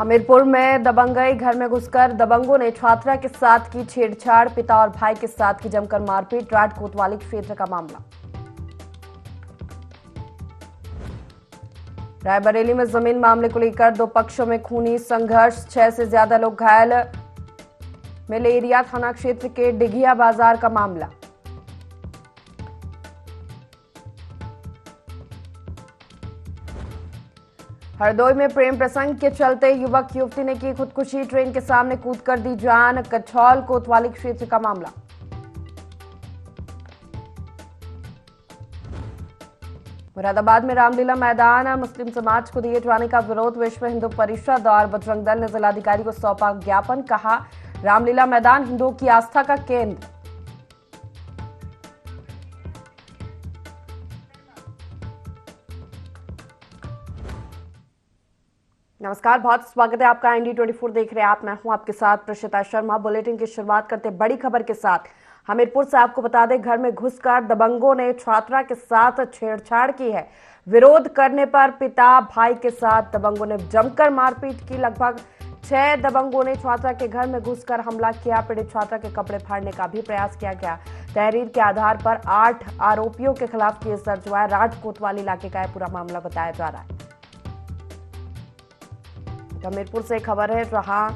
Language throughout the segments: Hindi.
हमीरपुर में दबंगई, घर में घुसकर दबंगों ने छात्रा के साथ की छेड़छाड़, पिता और भाई के साथ की जमकर मारपीट, राट कोतवाली क्षेत्र का मामला। रायबरेली में जमीन मामले को लेकर दो पक्षों में खूनी संघर्ष, 6 से ज्यादा लोग घायल। मेलेरिया थाना क्षेत्र के डिघिया बाजार का मामला। हरदोई में प्रेम प्रसंग के चलते युवक युवती ने की खुदकुशी, ट्रेन के सामने कूदकर दी जान। कछौल कोतवाली क्षेत्र का मामला। मुरादाबाद में रामलीला मैदान मुस्लिम समाज को दिए जाने का विरोध, विश्व हिंदू परिषद और बजरंग दल ने जिलाधिकारी को सौंपा ज्ञापन, कहा रामलीला मैदान हिंदुओं की आस्था का केंद्र। नमस्कार, बहुत स्वागत है आपका। ND24 देख रहे हैं आप, मैं हूं आपके साथ प्रशिता शर्मा। बुलेटिन की शुरुआत करते बड़ी खबर के साथ। हमीरपुर से आपको बता दें, घर में घुसकर दबंगों ने छात्रा के साथ छेड़छाड़ की है। विरोध करने पर पिता भाई के साथ दबंगों ने जमकर मारपीट की। लगभग 6 दबंगों ने छात्रा के घर में घुसकर हमला किया। पीड़ित छात्रा के कपड़े फाड़ने का भी प्रयास किया गया। तहरीर के आधार पर 8 आरोपियों के खिलाफ केस दर्ज हुआ है। राट कोतवाली इलाके का यह पूरा मामला बताया जा रहा है। हमीरपुर से खबर है, जहां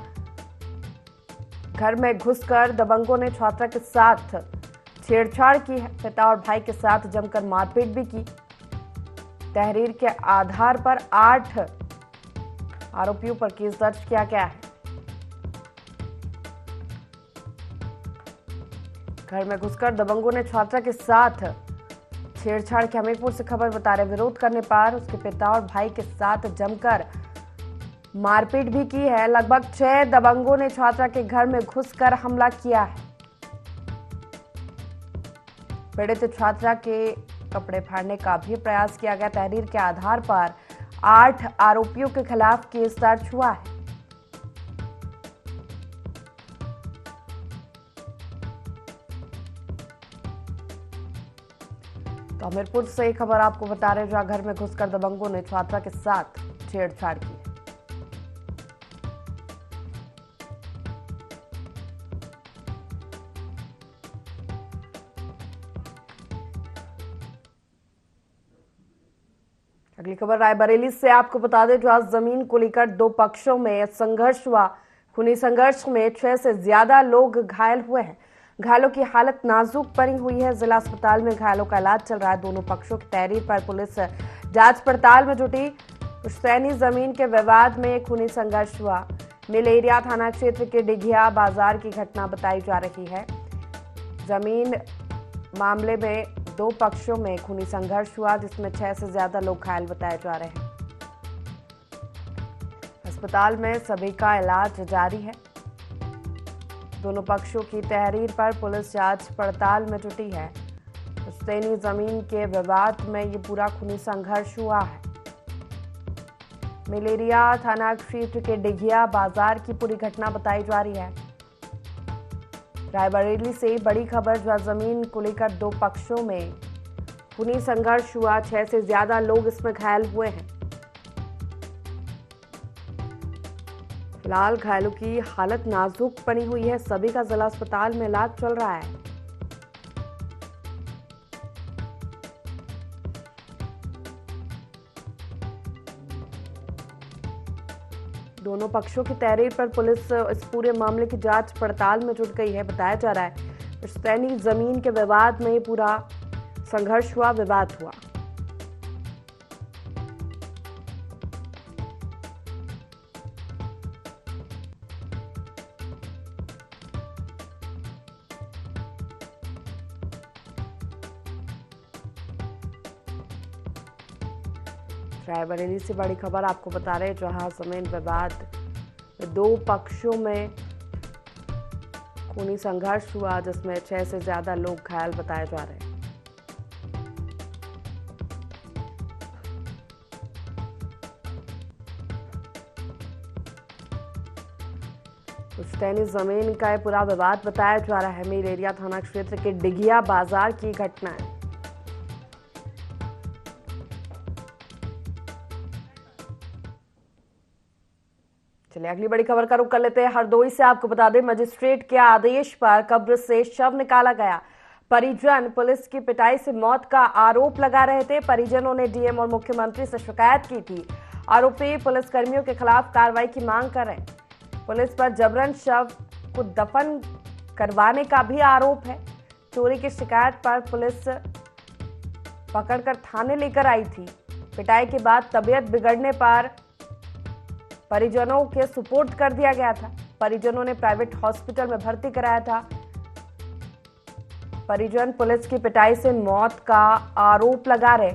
घर में घुसकर दबंगों ने छात्रा के साथ छेड़छाड़ की है। पिता और भाई के साथ जमकर मारपीट भी की। तहरीर के आधार पर 8 आरोपियों पर केस दर्ज किया गया है। घर में घुसकर दबंगों ने छात्रा के साथ छेड़छाड़ की। हमीरपुर से खबर बता रहे, विरोध करने पर उसके पिता और भाई के साथ जमकर मारपीट भी की है। लगभग 6 दबंगों ने छात्रा के घर में घुसकर हमला किया है। पीड़ित छात्रा के कपड़े फाड़ने का भी प्रयास किया गया। तहरीर के आधार पर 8 आरोपियों के खिलाफ केस दर्ज हुआ है। तो हमीरपुर से खबर आपको बता रहे, जहां घर में घुसकर दबंगों ने छात्रा के साथ छेड़छाड़ की। अगली खबर रायबरेली से आपको बता दें, जहां जमीन को लेकर दो पक्षों में संघर्ष हुआ। खूनी संघर्ष में 6 से ज्यादा लोग घायल हुए हैं। घायलों की हालत नाजुक बनी हुई है। जिला अस्पताल में घायलों का इलाज चल रहा है। दोनों पक्षों की तहरीर पर पुलिस जांच पड़ताल में जुटी। पुश्तैनी जमीन के विवाद में खूनी संघर्ष हुआ। मेलेरिया थाना क्षेत्र के डिघिया बाजार की घटना बताई जा रही है। जमीन मामले में दो पक्षों में खूनी संघर्ष हुआ, जिसमें 6 से ज्यादा लोग घायल बताए जा रहे हैं। अस्पताल में सभी का इलाज जारी है। दोनों पक्षों की तहरीर पर पुलिस जांच पड़ताल में जुटी है। पुश्तैनी जमीन के विवाद में ये पूरा खूनी संघर्ष हुआ है। मेलेरिया थाना क्षेत्र के डिघिया बाजार की पूरी घटना बताई जा रही है। रायबरेली से बड़ी खबर, जहां जमीन को लेकर दो पक्षों में खूनी संघर्ष हुआ। 6 से ज्यादा लोग इसमें घायल हुए हैं। फिलहाल घायलों की हालत नाजुक बनी हुई है। सभी का जिला अस्पताल में इलाज चल रहा है। दोनों पक्षों की तहरीर पर पुलिस इस पूरे मामले की जांच पड़ताल में जुट गई है। बताया जा रहा है, पुश्तैनी जमीन के विवाद में पूरा संघर्ष हुआ, विवाद हुआ। रायबरेली से बड़ी खबर आपको बता रहे, जहां जमीन विवाद दो पक्षों में खूनी संघर्ष हुआ, जिसमें 6 से ज्यादा लोग घायल बताए जा रहे हैं। पुश्तैनी जमीन का पूरा विवाद बताया जा रहा है। मेलेरिया थाना क्षेत्र के डिघिया बाजार की घटना है। चलिए अगली बड़ी खबर का रुख कर लेते हैं हरदोई से। आपको बता दें, मजिस्ट्रेट के आदेश पर कब्र से शव निकाला गया। परिजन पुलिस की पिटाई से मौत का आरोप लगा रहे थे। परिजनों ने डीएम और मुख्यमंत्री से शिकायत की थी। आरोपी पुलिसकर्मियों के खिलाफ कार्रवाई की मांग कर रहे हैं। पुलिस पर जबरन शव को दफन करवाने का भी आरोप है। चोरी की शिकायत पर पुलिस पकड़कर थाने लेकर आई थी। पिटाई के बाद तबीयत बिगड़ने पर परिजनों के सुपुर्द कर दिया गया था। परिजनों ने प्राइवेट हॉस्पिटल में भर्ती कराया था। परिजन पुलिस की पिटाई से मौत का आरोप लगा रहे।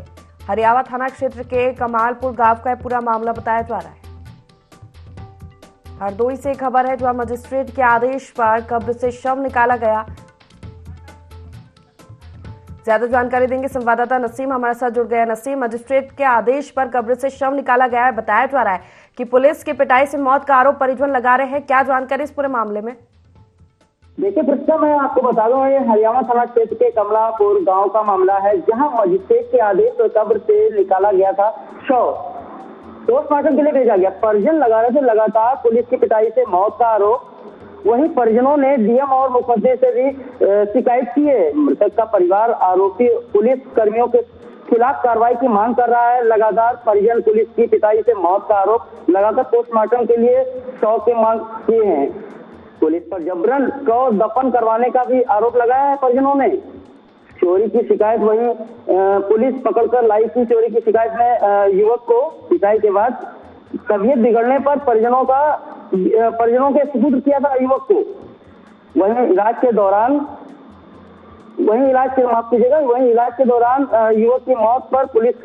हरियावा थाना क्षेत्र के कमालपुर गांव का पूरा मामला बताया जा रहा है। हरदोई से खबर है, जहां मजिस्ट्रेट के आदेश पर कब्र से शव निकाला गया। ज्यादा जानकारी देंगे संवाददाता नसीम हमारे साथ जुड़ गया। नसीम, मजिस्ट्रेट के आदेश पर कब्र से शव निकाला गया है। बताया जा रहा है कि पुलिस की पिटाई से मौत का आरोप परिजन लगा रहे हैं। क्या जानकारी इस पूरे मामले में? देखिए प्रश्न, मैं आपको बता दूं, ये हरियाणा थाना क्षेत्र के कमलापुर गांव का मामला है, जहां मजिस्ट्रेट के आदेश पर कब्र से निकाला गया था शव, पोस्टमार्टम के लिए भेजा गया। परिजन लगा रहे थे लगातार पुलिस की पिटाई से मौत का आरोप। वहीं परिजनों ने डीएम और मुख्यमंत्री से भी शिकायत की है। मृतक का परिवार आरोपी पुलिस कर्मियों के खिलाफ कार्रवाई की मांग कर रहा है। लगातार परिजन पुलिस की पिटाई से मौत का आरोप लगाकर पोस्टमार्टम के लिए शव की मांग किए हैं। पुलिस पर जबरन शव दफन करवाने का भी आरोप लगाया है परिजनों ने। चोरी की शिकायत वहीं पुलिस पकड़कर लाई थी। चोरी की शिकायत में युवक को पिटाई के बाद तबीयत बिगड़ने पर परिजनों के सुपुर्द किया था युवक को। वहीं इलाज के दौरान इलाज के दौरान युवक की मौत पर पुलिस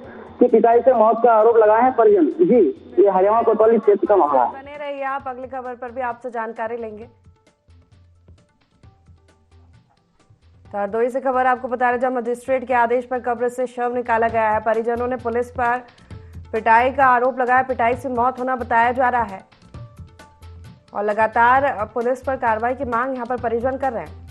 की पिटाई से मौत का आरोप लगाए हैं परिजन। जी, ये हरियाणा कोतवाली क्षेत्र का मामला है। बने रहिए आप, अगली खबर पर भी आपसे जानकारी लेंगे। हरदोई से खबर आपको बता रहे, जब मजिस्ट्रेट के आदेश पर कब्र से शव निकाला गया है। परिजनों ने पुलिस पर पिटाई का आरोप लगाया। पिटाई से मौत होना बताया जा रहा है और लगातार पुलिस पर कार्रवाई की मांग यहां पर परिजन कर रहे हैं।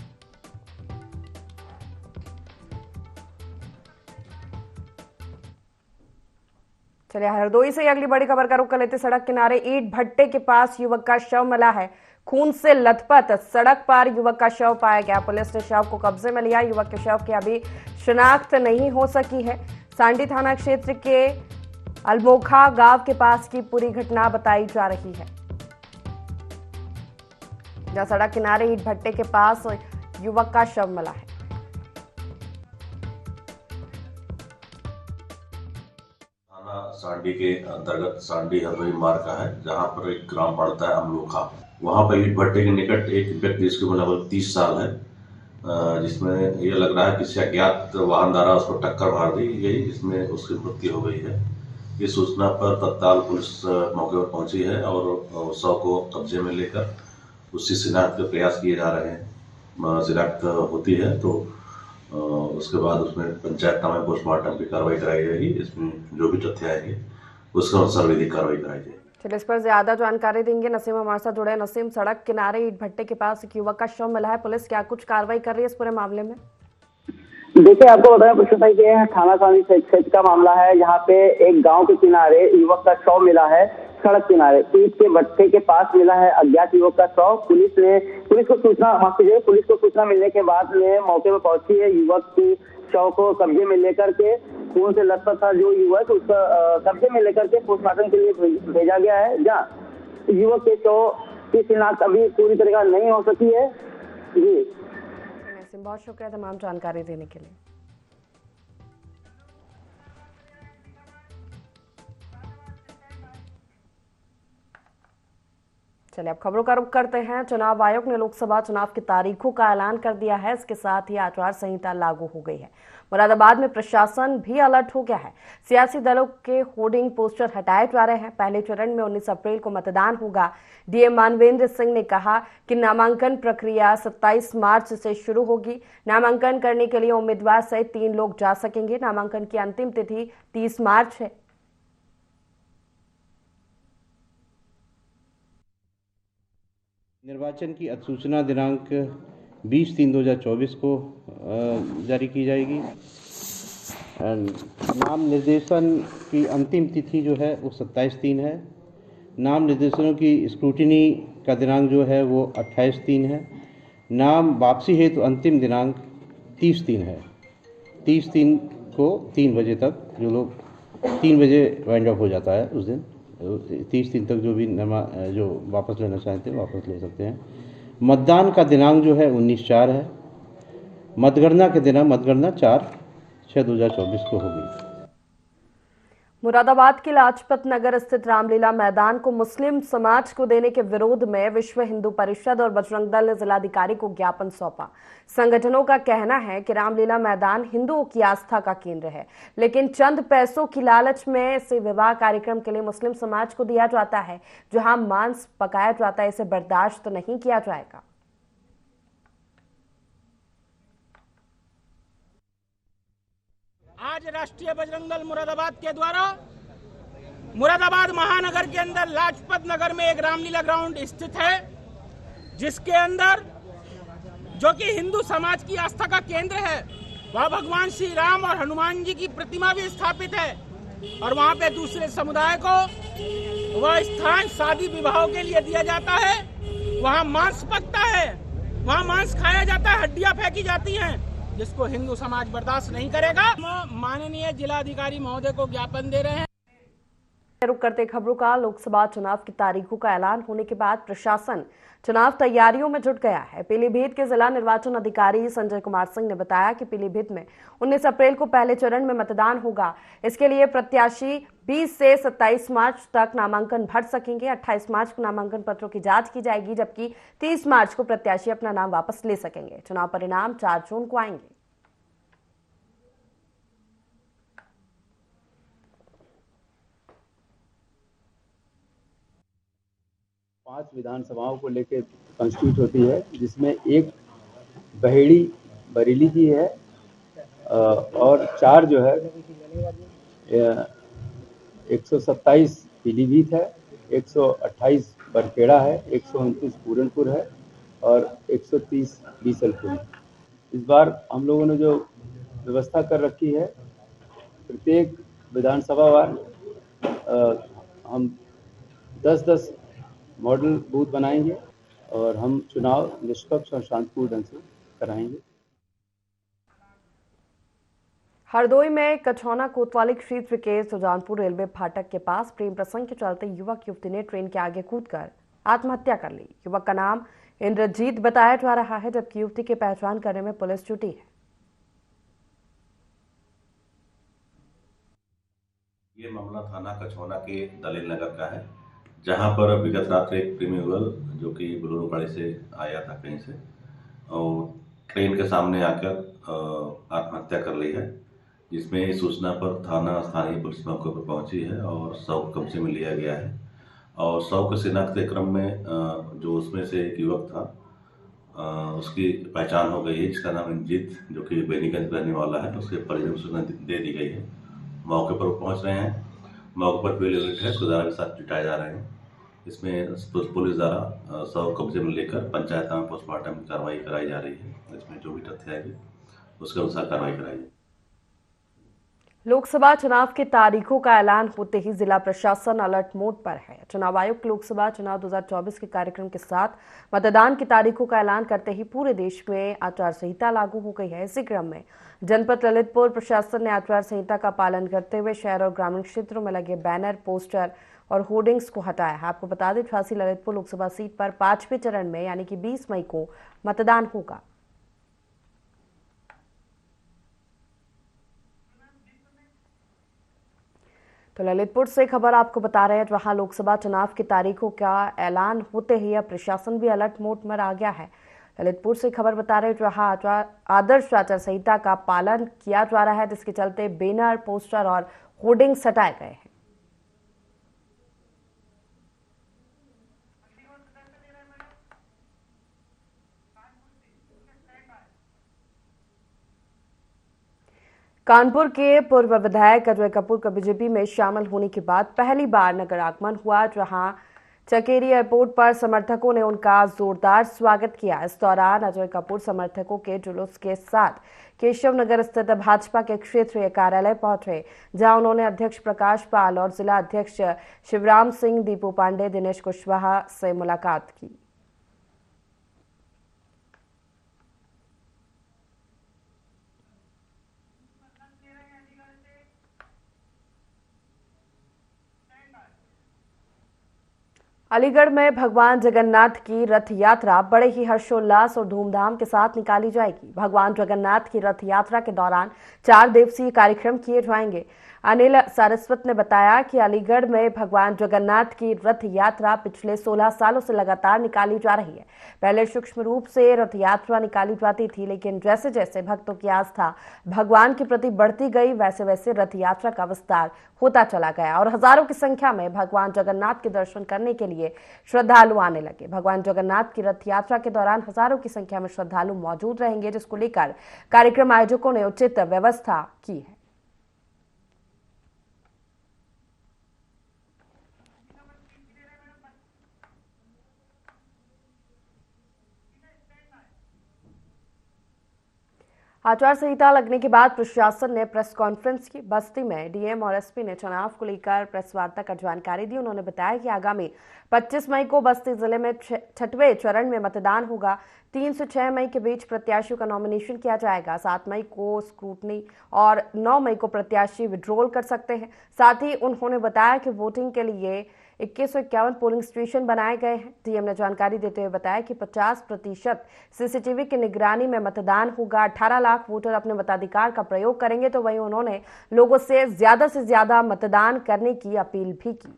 चलिए हरदोई से अगली बड़ी खबर का रुख कर लेते। सड़क किनारे ईंट भट्टे के पास युवक का शव मिला है। खून से लथपथ सड़क पर युवक का शव पाया गया। पुलिस ने शव को कब्जे में लिया। युवक के शव की अभी शिनाख्त नहीं हो सकी है। सांडी थाना क्षेत्र के अलमोखा गांव के पास की पूरी घटना बताई जा रही है, जहां सड़क किनारे ईंट भट्टे के पास युवक का शव मिला है। थाना सांडी के अंतर्गत सांडी हरदोई मार्ग का है, जहां पर एक ग्राम पड़ता है अमलोखा। वहां पर ईंट भट्टे के निकट एक व्यक्ति, जिसकी उम्र लगभग 30 साल है, जिसमें यह लग रहा है किसी अज्ञात वाहन द्वारा उसको टक्कर मार दी गई, जिसमें उसकी मृत्यु हो गई है। इस सूचना पर तत्काल पुलिस मौके पर पहुंची है और शव को कब्जे में लेकर उसकी शिनाख्त के प्रयास किए जा रहे हैं। शिनाख्त होती है तो उसके बाद उसमें पंचायतनामा में पोस्टमार्टम की कार्रवाई कराई जाएगी। इसमें जो भी तथ्य आएंगे उसके अनुसार विधिक कार्रवाई कराई जाएगी। चलिए इस पर ज्यादा जानकारी देंगे नसीम हमारे साथ जुड़े। नसीम, सड़क किनारे ईंट भट्टे के पास एक युवक का शव मिला है। पुलिस क्या कुछ कार्रवाई कर रही है इस पूरे मामले में? देखिए, आपको बताया प्रश्न ये है, थाना सांडी क्षेत्र का मामला है, जहाँ पे एक गांव के किनारे युवक का शव मिला है। सड़क किनारे ईंट के भट्टे के पास मिला है अज्ञात युवक का शव। पुलिस को सूचना मिलने के बाद में मौके पर पहुंची है। युवक की शव को कब्जे में लेकर के, खून से लथपथ था जो युवक, उसका कब्जे में लेकर के पोस्टमार्टम के लिए भेजा गया है, जहाँ युवक के शव की शिनाख्त अभी पूरी तरह नहीं हो सकी है। जी, बहुत शुक्रिया तमाम जानकारी देने के लिए। चलिए अब खबरों का रुख करते हैं। चुनाव आयोग ने लोकसभा चुनाव की तारीखों का ऐलान कर दिया है। इसके साथ ही आचार संहिता लागू हो गई है। मुरादाबाद में प्रशासन भी अलर्ट हो गया है। सियासी दलों के होर्डिंग पोस्टर हटाए जा रहे हैं। पहले चरण में 19 अप्रैल को मतदान होगा। डीएम मानवेंद्र सिंह ने कहा कि नामांकन प्रक्रिया 27 मार्च से शुरू होगी। नामांकन करने के लिए उम्मीदवार सहित 3 लोग जा सकेंगे। नामांकन की अंतिम तिथि 30 मार्च है। निर्वाचन की अधिसूचना दिनांक 20/3/2024 को जारी की जाएगी। नाम निर्देशन की अंतिम तिथि जो है वो 27/3 है। नाम निर्देशनों की स्क्रूटिनी का दिनांक जो है वो 28/3 है। नाम वापसी हेतु अंतिम दिनांक 30/3 है। 30/3 को 3 बजे तक जो लोग 3 बजे वाइंड अप हो जाता है उस दिन, 30/3 तक जो भी जो वापस लेना चाहते हैं वापस ले सकते हैं। मतदान का दिनांक जो है 19/4 है। मतगणना के दिनांक मतगणना 4/6/2024 को होगी। मुरादाबाद के लाजपत नगर स्थित रामलीला मैदान को मुस्लिम समाज को देने के विरोध में विश्व हिंदू परिषद और बजरंग दल ने जिलाधिकारी को ज्ञापन सौंपा। संगठनों का कहना है कि रामलीला मैदान हिंदुओं की आस्था का केंद्र है, लेकिन चंद पैसों की लालच में इसे विवाह कार्यक्रम के लिए मुस्लिम समाज को दिया जाता है। जहां मांस पकाया जाता है, इसे बर्दाश्त नहीं किया जाएगा। आज राष्ट्रीय बजरंग दल मुरादाबाद के द्वारा मुरादाबाद महानगर के अंदर लाजपत नगर में एक रामलीला ग्राउंड स्थित है, जिसके अंदर जो कि हिंदू समाज की आस्था का केंद्र है, वह भगवान श्री राम और हनुमान जी की प्रतिमा भी स्थापित है। और वहां पे दूसरे समुदाय को वह स्थान शादी विवाहों के लिए दिया जाता है। वहां मांस पकता है, वहां मांस खाया जाता है, हड्डियां फेंकी जाती हैं, जिसको हिंदू समाज बर्दाश्त नहीं करेगा। माननीय जिलाधिकारी महोदय को ज्ञापन दे रहे हैं। रुक करते खबरों का। लोकसभा चुनाव की तारीखों का ऐलान होने के बाद प्रशासन चुनाव तैयारियों में जुट गया है। पीलीभीत के जिला निर्वाचन अधिकारी संजय कुमार सिंह ने बताया कि पीलीभीत में 19 अप्रैल को पहले चरण में मतदान होगा। इसके लिए प्रत्याशी 20 से 27 मार्च तक नामांकन भर सकेंगे। 28 मार्च को नामांकन पत्रों की जांच की जाएगी, जबकि 30 मार्च को प्रत्याशी अपना नाम वापस ले सकेंगे। चुनाव परिणाम 4 जून को आएंगे। पांच विधानसभाओं को लेकर कॉन्स्टिट्यूट होती है, जिसमें एक बहेड़ी बरेली की है और 4 जो है 127 पीलीभीत है, 128 बरखेड़ा है, 129 पूरनपुर है और 130 बीसलपुर है। इस बार हम लोगों ने जो व्यवस्था कर रखी है, प्रत्येक विधानसभा वार हम 10-10 मॉडल बूथ बनाएंगे और हम चुनाव निष्पक्ष और शांतिपूर्ण ढंग से कराएंगे। हरदोई में कछौना कोतवाली क्षेत्र के सुजानपुर रेलवे फाटक के पास प्रेम प्रसंग के चलते युवक युवती ने ट्रेन के आगे कूदकर आत्महत्या कर ली। युवक का नाम इंद्रजीत बताया जा रहा है, जबकि युवती की पहचान करने में पुलिस जुटी है। ये मामला थाना कछौना के दलील नगर का है, जहां पर विगत रात एक प्रेमी युगल जो कि बोलेरो गाड़ी से आया था कहीं से और ट्रेन के सामने आकर आत्महत्या कर ली है, जिसमें सूचना पर थाना स्थानीय पुलिस मौके पर पहुंची है और शव कब्जे में लिया गया है। और शव के शिनाख्त के क्रम में जो उसमें से एक युवक था उसकी पहचान हो गई है, जिसका नाम इंद्रजीत जो कि बेनीगंज रहने वाला है। उसके परिजन को सूचना दे दी गई है। मौके पर पहुंच रहे हैं। मौके पर पीले यूनिट है, सुधार के साथ जुटाए जा रहे हैं। इसमें पुलिस द्वारा शव कब्जे में लेकर पंचायत में पोस्टमार्टम की कार्रवाई कराई जा रही है। इसमें जो भी तथ्य आएगी उसके अनुसार कार्रवाई कराई जाएगी। लोकसभा चुनाव की तारीखों का ऐलान होते ही जिला प्रशासन अलर्ट मोड पर है। चुनाव आयोग लोकसभा चुनाव 2024 के कार्यक्रम के साथ मतदान की तारीखों का ऐलान करते ही पूरे देश में आचार संहिता लागू हो गई है। इसी क्रम में जनपद ललितपुर प्रशासन ने आचार संहिता का पालन करते हुए शहर और ग्रामीण क्षेत्रों में लगे बैनर, पोस्टर और होर्डिंग्स को हटाया है। आपको बता दें, 88 ललितपुर लोकसभा सीट पर 5वें चरण में यानी कि 20 मई को मतदान होगा। तो ललितपुर से खबर आपको बता रहे हैं, जहां लोकसभा चुनाव की तारीखों का ऐलान होते ही अब प्रशासन भी अलर्ट मोड में आ गया है। ललितपुर से खबर बता रहे हैं, जहां आदर्श आचार संहिता का पालन किया जा रहा है, जिसके चलते बैनर, पोस्टर और होर्डिंग्स हटाए गए हैं। कानपुर के पूर्व विधायक अजय कपूर का बीजेपी में शामिल होने के बाद पहली बार नगर आगमन हुआ, जहां चकेरी एयरपोर्ट पर समर्थकों ने उनका जोरदार स्वागत किया। इस दौरान अजय कपूर समर्थकों के जुलूस के साथ केशव नगर स्थित भाजपा के क्षेत्रीय कार्यालय पहुंचे, जहां उन्होंने अध्यक्ष प्रकाश पाल और जिला अध्यक्ष शिवराम सिंह, दीपू पांडे, दिनेश कुशवाहा से मुलाकात की। अलीगढ़ में भगवान जगन्नाथ की रथ यात्रा बड़े ही हर्षोल्लास और धूमधाम के साथ निकाली जाएगी। भगवान जगन्नाथ की रथ यात्रा के दौरान 4 दिवसीय कार्यक्रम किए जाएंगे। अनिल सारस्वत ने बताया कि अलीगढ़ में भगवान जगन्नाथ की रथ यात्रा पिछले 16 सालों से लगातार निकाली जा रही है। पहले सूक्ष्म रूप से रथ यात्रा निकाली जाती थी, लेकिन जैसे जैसे भक्तों की आस्था भगवान के प्रति बढ़ती गई, वैसे वैसे रथ यात्रा का विस्तार होता चला गया और हजारों की संख्या में भगवान जगन्नाथ के दर्शन करने के लिए श्रद्धालु आने लगे। भगवान जगन्नाथ की रथ यात्रा के दौरान हजारों की संख्या में श्रद्धालु मौजूद रहेंगे, जिसको लेकर कार्यक्रम आयोजकों ने उचित व्यवस्था की है। आचार संहिता लगने के बाद प्रशासन ने प्रेस कॉन्फ्रेंस की। बस्ती में डीएम और एसपी ने चुनाव को लेकर प्रेस वार्ता कर जानकारी दी। उन्होंने बताया कि आगामी 25 मई को बस्ती जिले में 6वें चरण में मतदान होगा। 3 से 6 मई के बीच प्रत्याशियों का नॉमिनेशन किया जाएगा। 7 मई को स्क्रूटनी और 9 मई को प्रत्याशी विड्रॉल कर सकते हैं। साथ ही उन्होंने बताया कि वोटिंग के लिए 2151 पोलिंग स्टेशन बनाए गए हैं। डीएम ने जानकारी देते हुए बताया कि 50% सीसीटीवी की निगरानी में मतदान होगा। 18 लाख वोटर अपने मताधिकार का प्रयोग करेंगे। तो वहीं उन्होंने लोगों से ज्यादा मतदान करने की अपील भी की।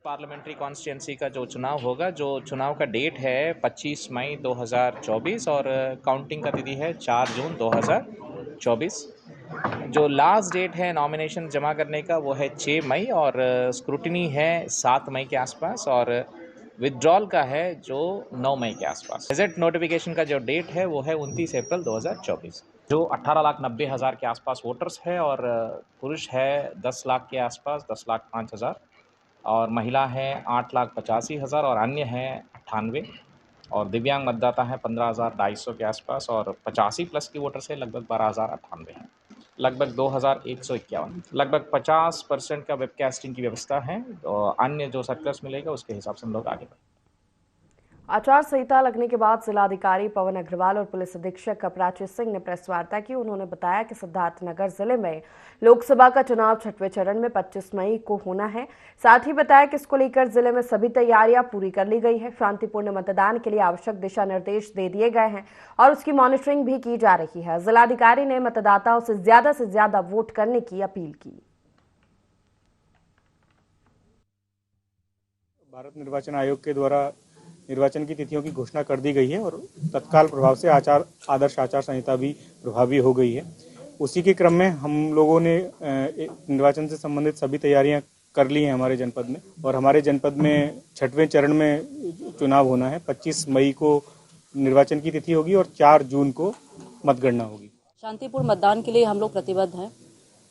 पार्लियामेंट्री कॉन्स्टिट्यूंसी का जो चुनाव होगा, जो चुनाव का डेट है 25 मई 2024 और काउंटिंग का तिथि है 4 जून 2024। जो लास्ट डेट है नॉमिनेशन जमा करने का वो है 6 मई और स्क्रूटिनी है 7 मई के आसपास और विथड्रॉल का है जो 9 मई के आसपास। गजेट नोटिफिकेशन का जो डेट है वो है 29 अप्रैल 2024। जो 18,90,000 के आसपास वोटर्स है और पुरुष है 10 लाख के आसपास, 10,05,000 और महिला है 8,85,000 और अन्य है 98 और दिव्यांग मतदाता है 15,250 के आसपास और 85 प्लस की वोटर्स है लगभग 12,098 है, लगभग 2,151। लगभग 50% का वेबकास्टिंग की व्यवस्था है और अन्य जो सर्कुलर्स मिलेगा उसके हिसाब से हम लोग आगे बढ़ेंगे। आचार संहिता लगने के बाद जिलाधिकारी पवन अग्रवाल और पुलिस अधीक्षक प्राची सिंह ने प्रेस वार्ता की। उन्होंने बताया कि सिद्धार्थनगर जिले में लोकसभा का चुनाव 6वें चरण में 25 मई को होना है। साथ ही बताया कि इसको लेकर जिले में सभी तैयारियां पूरी कर ली गई है। शांतिपूर्ण मतदान के लिए आवश्यक दिशा निर्देश दे दिए गए हैं और उसकी मॉनिटरिंग भी की जा रही है। जिलाधिकारी ने मतदाताओं से ज्यादा वोट करने की अपील की। भारत निर्वाचन आयोग के द्वारा निर्वाचन की तिथियों की घोषणा कर दी गई है और तत्काल प्रभाव से आदर्श आचार संहिता भी प्रभावी हो गई है। उसी के क्रम में हम लोगों ने निर्वाचन से संबंधित सभी तैयारियां कर ली हैं हमारे जनपद में और हमारे जनपद में 6वें चरण में चुनाव होना है। 25 मई को निर्वाचन की तिथि होगी और 4 जून को मतगणना होगी। शांतिपूर्ण मतदान के लिए हम लोग प्रतिबद्ध हैं।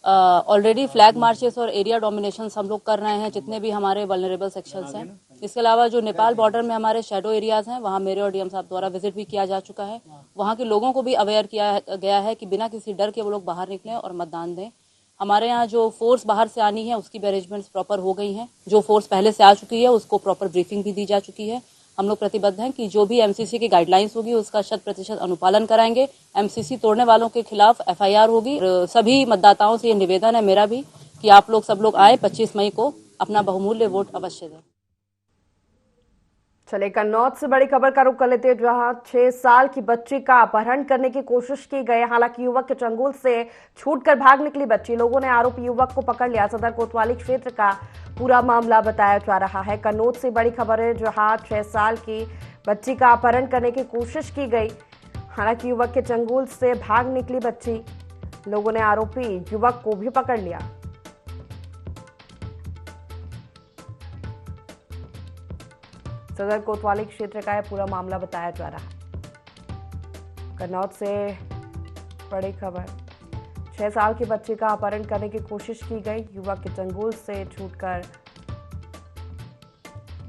ऑलरेडी फ्लैग मार्चेस और एरिया डोमिनेशंस हम लोग कर रहे हैं, जितने भी हमारे वल्नरेबल सेक्शंस हैं। इसके अलावा जो नेपाल बॉर्डर में हमारे शैडो एरियाज हैं, वहाँ मेरे और डीएम साहब द्वारा विजिट भी किया जा चुका है। वहाँ के लोगों को भी अवेयर किया गया है कि बिना किसी डर के वो लोग बाहर निकलें और मतदान दें। हमारे यहाँ जो फोर्स बाहर से आनी है उसकी भी अरेंजमेंट्स प्रॉपर हो गई हैं। जो फोर्स पहले से आ चुकी है उसको प्रॉपर ब्रीफिंग भी दी जा चुकी है। हम लोग प्रतिबद्ध हैं कि जो भी एमसीसी की गाइडलाइंस होगी उसका 100% अनुपालन कराएंगे। एमसीसी तोड़ने वालों के खिलाफ एफआईआर होगी। सभी मतदाताओं से ये निवेदन है मेरा भी कि आप लोग सब लोग आए 25 मई को अपना बहुमूल्य वोट अवश्य दें। चले कन्नौज से बड़ी खबर का रुख कर लेते हैं, जहां 6 साल की बच्ची का अपहरण करने की कोशिश की गई। हालांकि युवक के चंगुल से छूटकर भाग निकली बच्ची। लोगों ने आरोपी युवक को पकड़ लिया। सदर कोतवाली क्षेत्र का पूरा मामला बताया जा रहा है। कन्नौज से बड़ी खबर है, जहां 6 साल की बच्ची का अपहरण करने की कोशिश की गई। हालांकि युवक के चंगुल से भाग निकली बच्ची। लोगों ने आरोपी युवक को भी पकड़ लिया। सदर कोतवाली क्षेत्र का यह पूरा मामला बताया जा रहा है। कन्नौज से बड़ी खबर, 6 साल के बच्चे का अपहरण करने की कोशिश की गई। युवक के चंगुल से छूटकर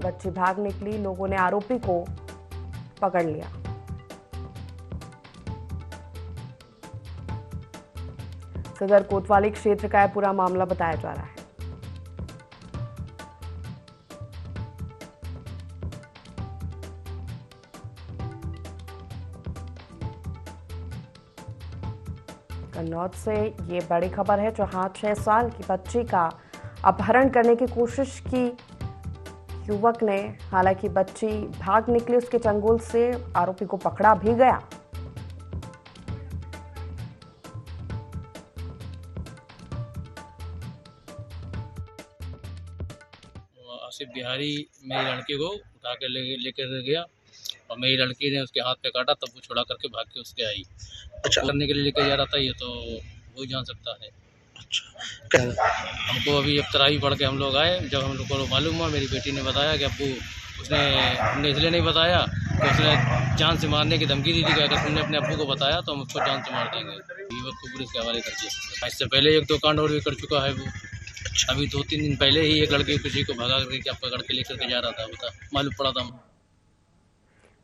बच्ची भाग निकली। लोगों ने आरोपी को पकड़ लिया। सदर कोतवाली क्षेत्र का यह पूरा मामला बताया जा रहा है। कन्नौज से ये बड़ी खबर है, जहां 6 साल की बच्ची का अपहरण करने की कोशिश की युवक ने। हालांकि बच्ची भाग निकली उसके चंगुल से, आरोपी को पकड़ा भी गया। आसिफ बिहारी मेरी लड़की को उठा के लेकर गया और मेरी लड़की ने उसके हाथ पे काटा, तब वो छुड़ा करके भाग के उसके आई। अच्छा, करने के लिए लेकर जा रहा था, ये तो वो ही जान सकता है। अच्छा, हमको अभी अब तराई पढ़ के हम लोग आए। जब हम लोग को मालूम हुआ, मेरी बेटी ने बताया कि अब्बू हमने इसलिए नहीं बताया कि उसने जान से मारने की धमकी दी थी कि अगर तुमने अपने अब्बू को बताया तो हम उसको जान से मार देंगे। युवक को पुलिस के हवाले कर दिया। इससे पहले 1-2 कांड और भी कर चुका है वो। अभी 2-3 दिन पहले ही एक लड़की किसी को भगा करके पकड़ के लेकर के जा रहा था, बता मालूम पड़ा था।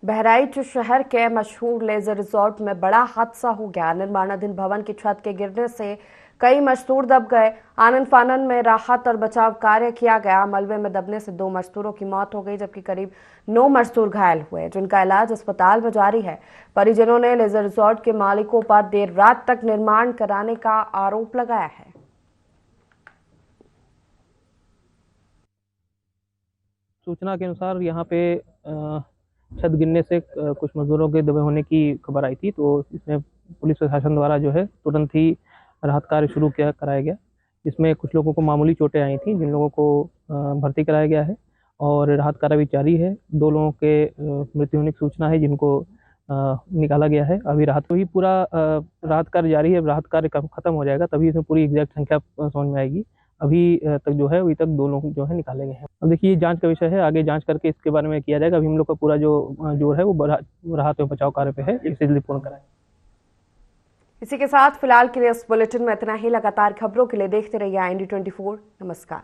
बहराइच शहर के मशहूर लेजर रिजॉर्ट में बड़ा हादसा हो गया। निर्माणाधीन भवन की छत के गिरने से कई मजदूर दब गए। आनन फानन में राहत और बचाव कार्य किया गया। मलबे में दबने से 2 मजदूरों की मौत हो गई, जबकि करीब 9 मजदूर घायल हुए, जिनका इलाज अस्पताल में जारी है। परिजनों ने लेजर रिजॉर्ट के मालिकों पर देर रात तक निर्माण कराने का आरोप लगाया है। सूचना के अनुसार यहाँ पे छत गिरने से कुछ मजदूरों के दबे होने की खबर आई थी, तो इसमें पुलिस प्रशासन द्वारा जो है तुरंत ही राहत कार्य शुरू कराया गया। इसमें कुछ लोगों को मामूली चोटें आई थी, जिन लोगों को भर्ती कराया गया है और राहत कार्य भी जारी है। 2 लोगों के मृत्यु होने की सूचना है, जिनको निकाला गया है। अभी राहत भी पूरा राहत कार्य जारी है। राहत कार्य खत्म हो जाएगा तभी इसमें पूरी एग्जैक्ट संख्या समझ में आएगी। अभी तक जो है अभी तक 2 लोग जो है निकाले गए हैं। अब देखिए, जांच का विषय है, आगे जांच करके इसके बारे में किया जाएगा। अभी हम लोग का पूरा जो जोर है वो राहत और बचाव कार्य पे है, इसे जल्दी पूर्ण कराएं। इसी के साथ फिलहाल के लिए इस बुलेटिन में इतना ही। लगातार खबरों के लिए देखते रहिए IND24। नमस्कार।